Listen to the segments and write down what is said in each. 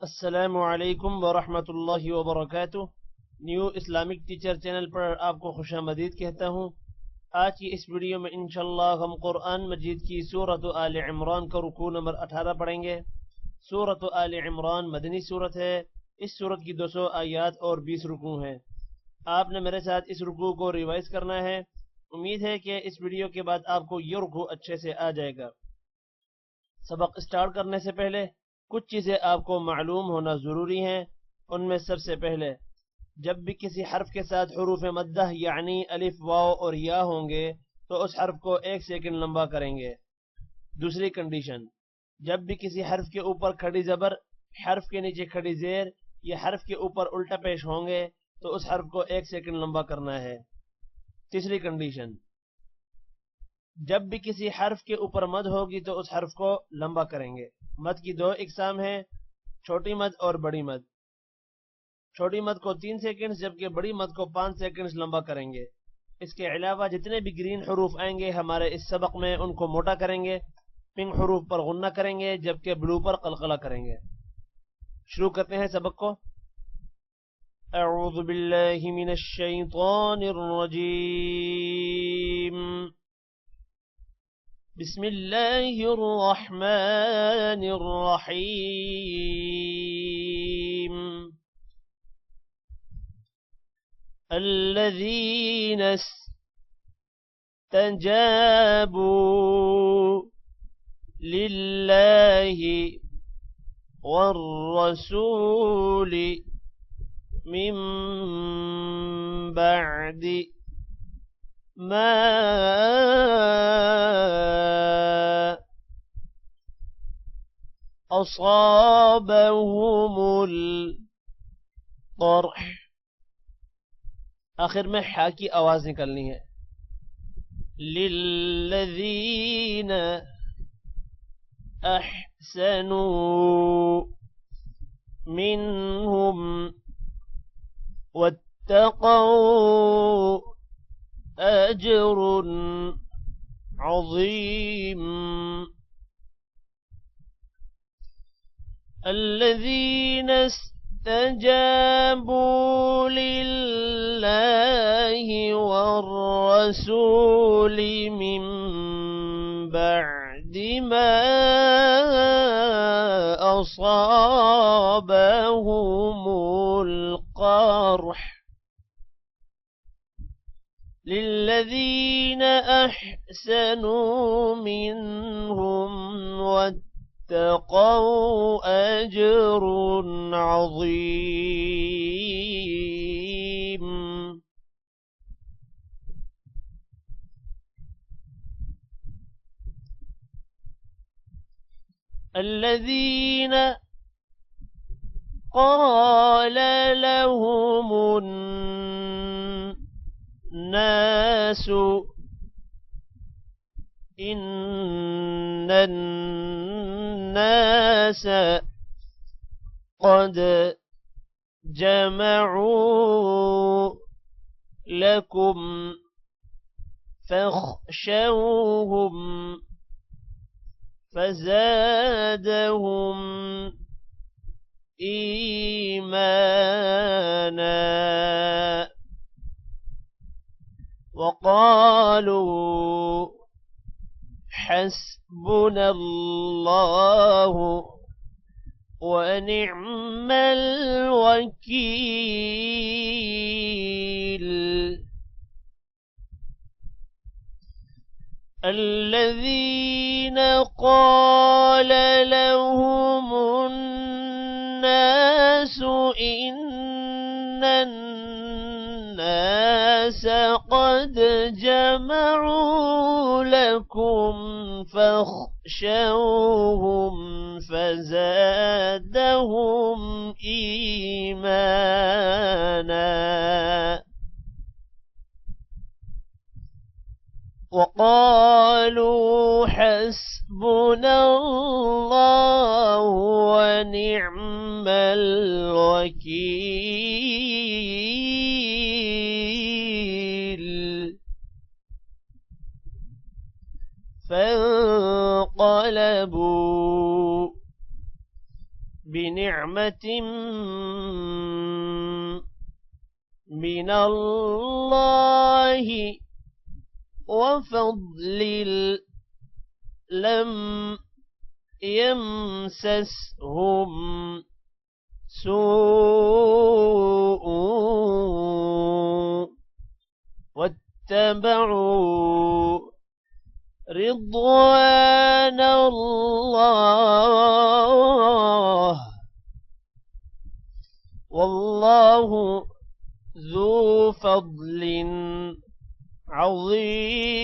अस्सलामुअलैकुम वरहमतुल्लाहि वबरकातुह। न्यू इस्लामिक टीचर चैनल पर आपको खुशामदीद कहता हूँ। आज की इस वीडियो में इंशाअल्लाह हम कुरान मजीद की सूरत आले इमरान का रुकू नंबर 18 पढ़ेंगे। सूरत आले इमरान मदनी सूरत है। इस सूरत की 200 आयात और 20 रुकू हैं। आपने मेरे साथ इस रुकू को रिवाइज करना है। उम्मीद है कि इस वीडियो के बाद आपको ये रुकू अच्छे से आ जाएगा। सबक स्टार्ट करने से पहले कुछ चीज़ें आपको मालूम होना ज़रूरी हैं। उनमें सबसे पहले, जब भी किसी हर्फ के साथ हुरूफ मद्दा यानी अलिफ वाव और या होंगे तो उस हर्फ को 1 सेकंड लंबा करेंगे। दूसरी कंडीशन, जब भी किसी हर्फ के ऊपर खड़ी ज़बर, हर्फ के नीचे खड़ी ज़ेर या हर्फ के ऊपर उल्टा पेश होंगे तो उस हर्फ को 1 सेकंड लंबा करना है। तीसरी कंडीशन, जब भी किसी हर्फ के ऊपर मद होगी तो उस हर्फ को लंबा करेंगे। मद की 2 इकसाम हैं, छोटी मद और बड़ी मद। छोटी मद को 3 सेकंड्स जबकि बड़ी मद को 5 सेकंड्स लंबा करेंगे। इसके अलावा जितने भी ग्रीन हरूफ आएंगे हमारे इस सबक में उनको मोटा करेंगे। पिंक हरूफ पर गुन्ना करेंगे जबकि ब्लू पर कलकला करेंगे। शुरू करते हैं सबक को। अऊज़ु बिल्लाहि मिनश शैतानिर रजीम। बिस्मिल्लाहिर रहमानिर रहीम। الذين استجابوا لله والرسول من بعد ما أصابهم القرح। आखिर में हा की आवाज निकलनी है। लिल्लज़ीन अहसनू मिनहुम वत्तक़ौ अजरुन अज़ीम। الذين استجابوا لله والرسول من بعد ما أصابهم القرح للذين أحسنوا منهم واتقوا أجر عظيم। الذين قال لهم الناس إن الناس قد جمعوا لكم فاخشوهم فزادهم إيمانا وقالوا حسبنا الله ونعم الوكيل। الذين قال لهم الناس إن الناس قد جمعوا لكم فاخشوهم فزادهم إيمانا وقالوا حسبنا الله ونعم الوكيل. فانقلبوا بنعمة من الله وفضل لم يمسسهم سوء واتبعوا رضوان الله والله ذو فضل عظيم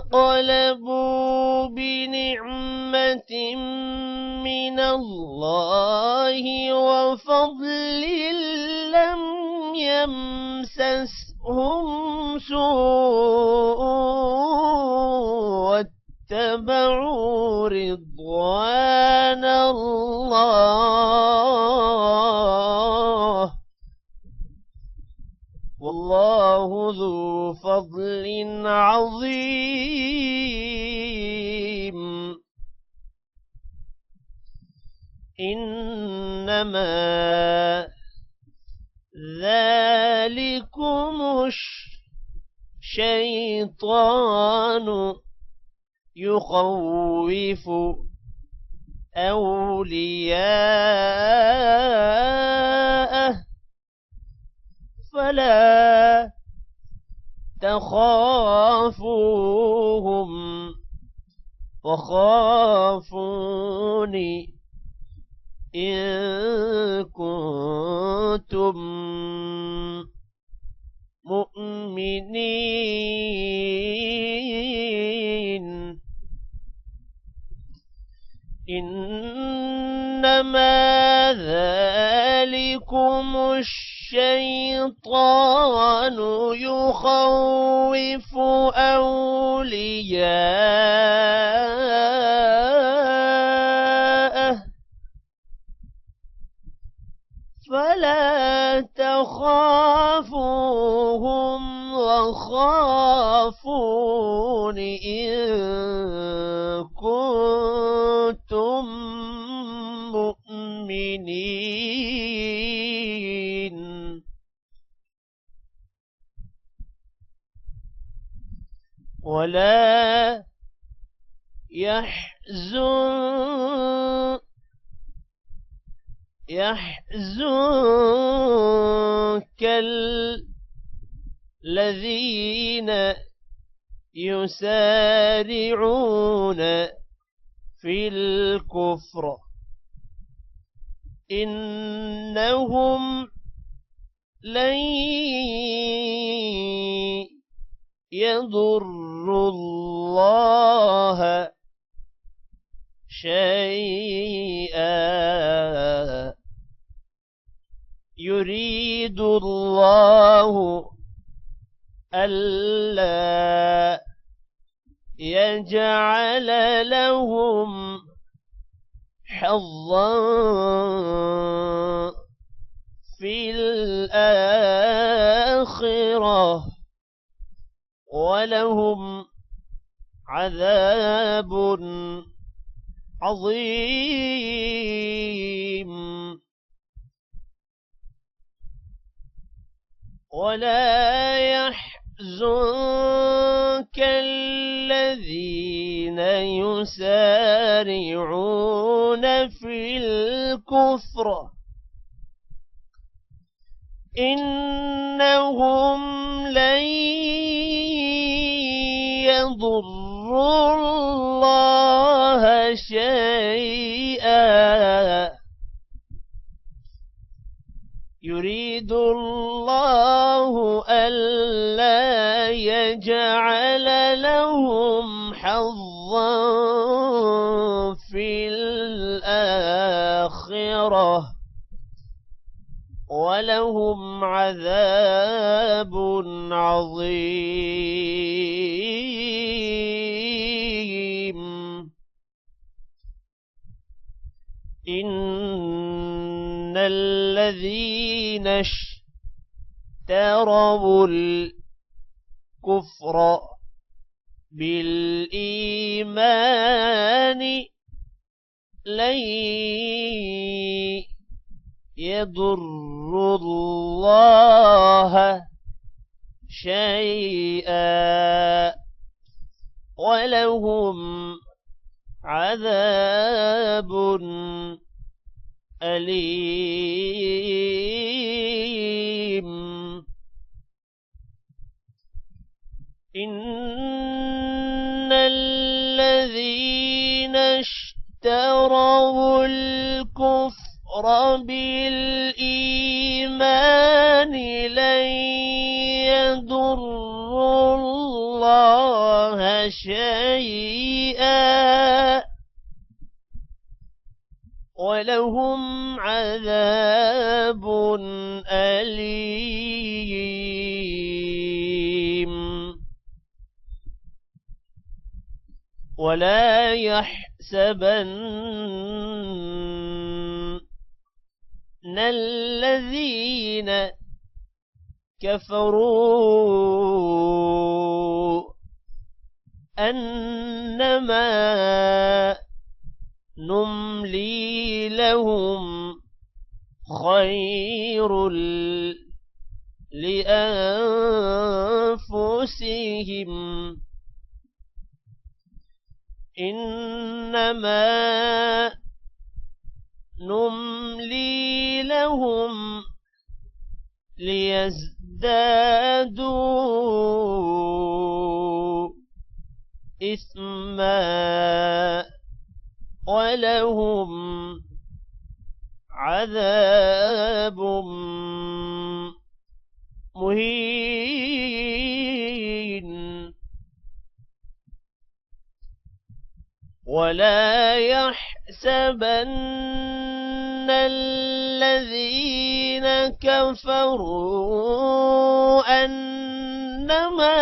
فانقلبوا بنعمة من الله وفضل لم يمسسهم سوء واتبعوا رضوان الله والله ذو فضل عظيم إنما ذلكم الشيطان يخوف أولياءه فلا تخافوهم وخافوني إن كنتم مؤمنين إنما ذلكم الشيطان يخوف أولياءه فلا تخافوهم وخافون إن كنتم مؤمنين ولا يحزنك الذين يسارعون في الكفر إنهم لن يضروا الله شيئا يريد الله ألا يجعل لهم حظا في الآخرة ولهم عذاب عظيم ولا يحزنك الذين يسارعون في الكفر إنهم لن يضروا الله شيئا يريد الله ألا يجعل لهم حظا في الآخرة ولهم عذاب عظيم إن الذين اشتروا الكفر بالإيمان لن يضروا الله شيئا ولهم عذاب أليم. إن الذين اشتروا الكفر بالإيمان لن يضروا الله شيئا ولهم عذاب أليم. ولا يحسبن الذين كفروا أنما نملي لهم خير لأنفسهم إنما نملي لهم ليزدادوا إثما ولهم عذاب مهين. ولا يحسبن الذين كفروا أنما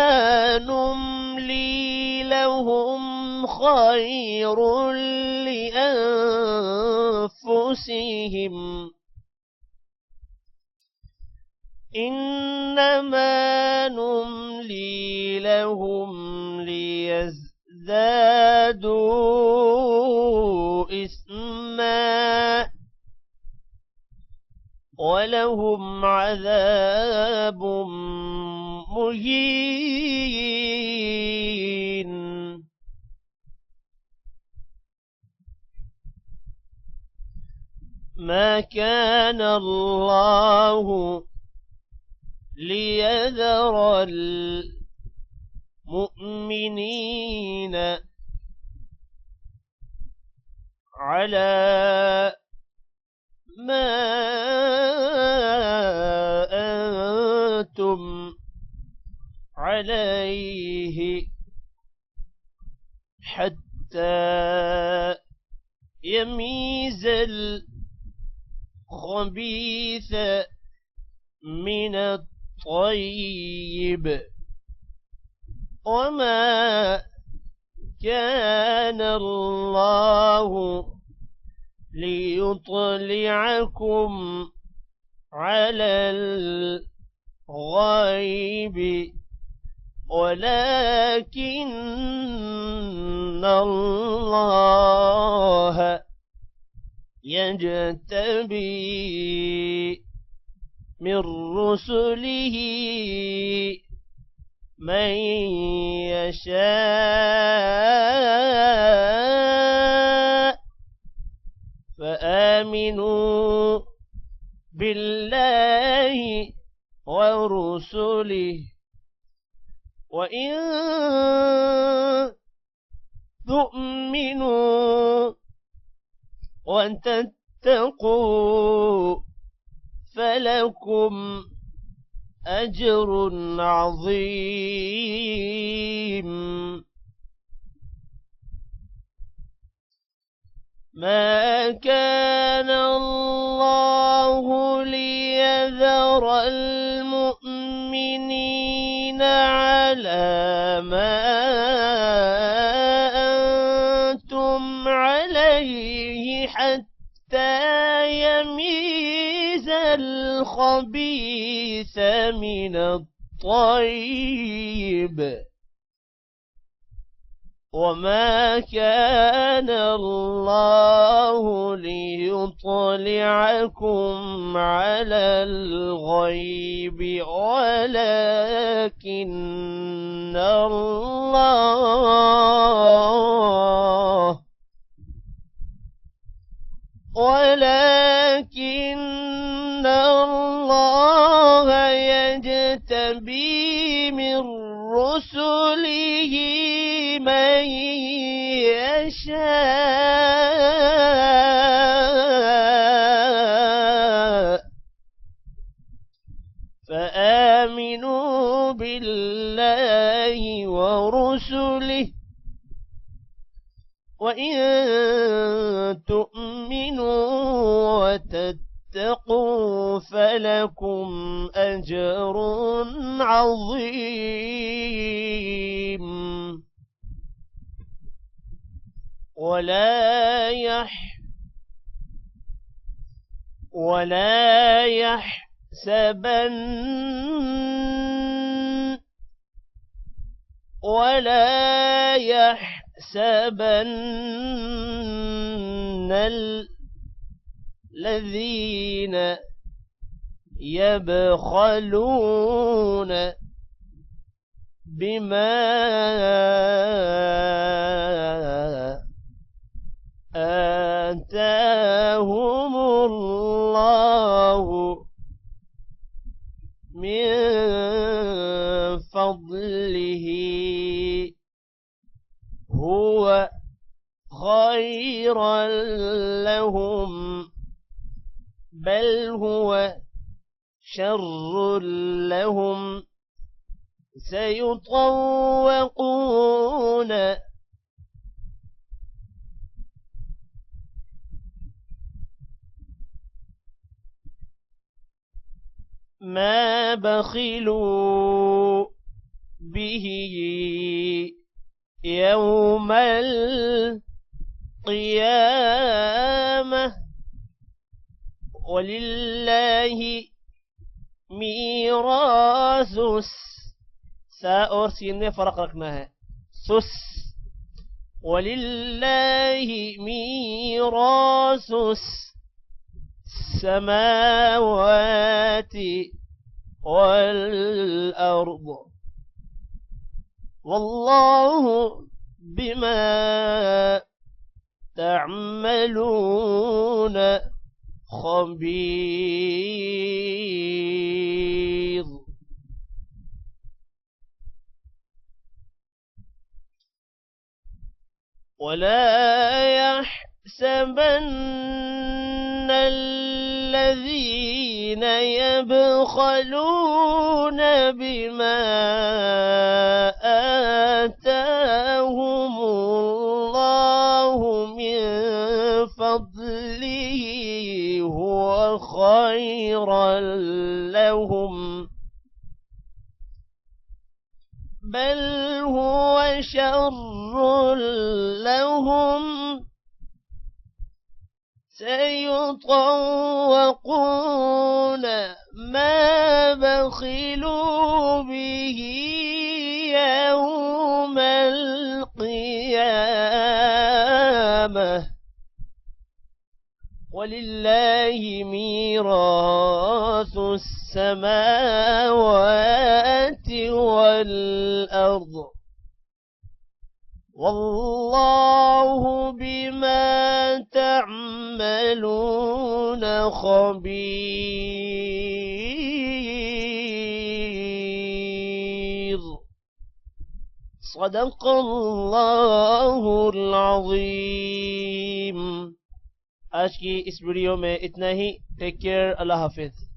نملي لهم خير لأنفسهم إنما نملي لهم ليزدادوا إثما ولهم عذاب مهين. ما كان الله ليذر المؤمنين على ما أنتم عليه حتى يميز الخبيث من الطيب وما كان الله ليطلعكم على الغيب ولكن الله يجتبي من رسله من يشاء فآمنوا بالله ورسله وإن تؤمنوا وتتقوا فلكم أجر عظيم. ما كان الله ليذر المؤمنين على ما أنتم عليه حتى يميز الخبيث من الطيب وما كان الله ليطلعكم على الغيب ولكن الله يجتبي من رسله من يشاء فآمنوا بالله ورسله وإن تؤمنوا وتتقوا فلكم أجر عظيم ولا يحسبن الذين يبخلون بما آتاهم الله من فضله هو خيرا لهم بل هو شر لهم سيطوقون ما بخلوا به يوم القيامة ولله ميراث ساء سين فرق ركناها سس ولله ميراث السماوات والأرض والله بما تعملون خبير ولا يحسبن الذين يبخلون بما آتاهم الله من فضله هو خيرا لهم بل هو شر لهم سيطوقون ما بخلوا به يوم القيامة ولله ميراث السماوات والأرض والله بما تعملون خبير صدق الله العظيم। आज की इस वीडियो में इतना ही। टेक केयर, अल्लाह हाफिज।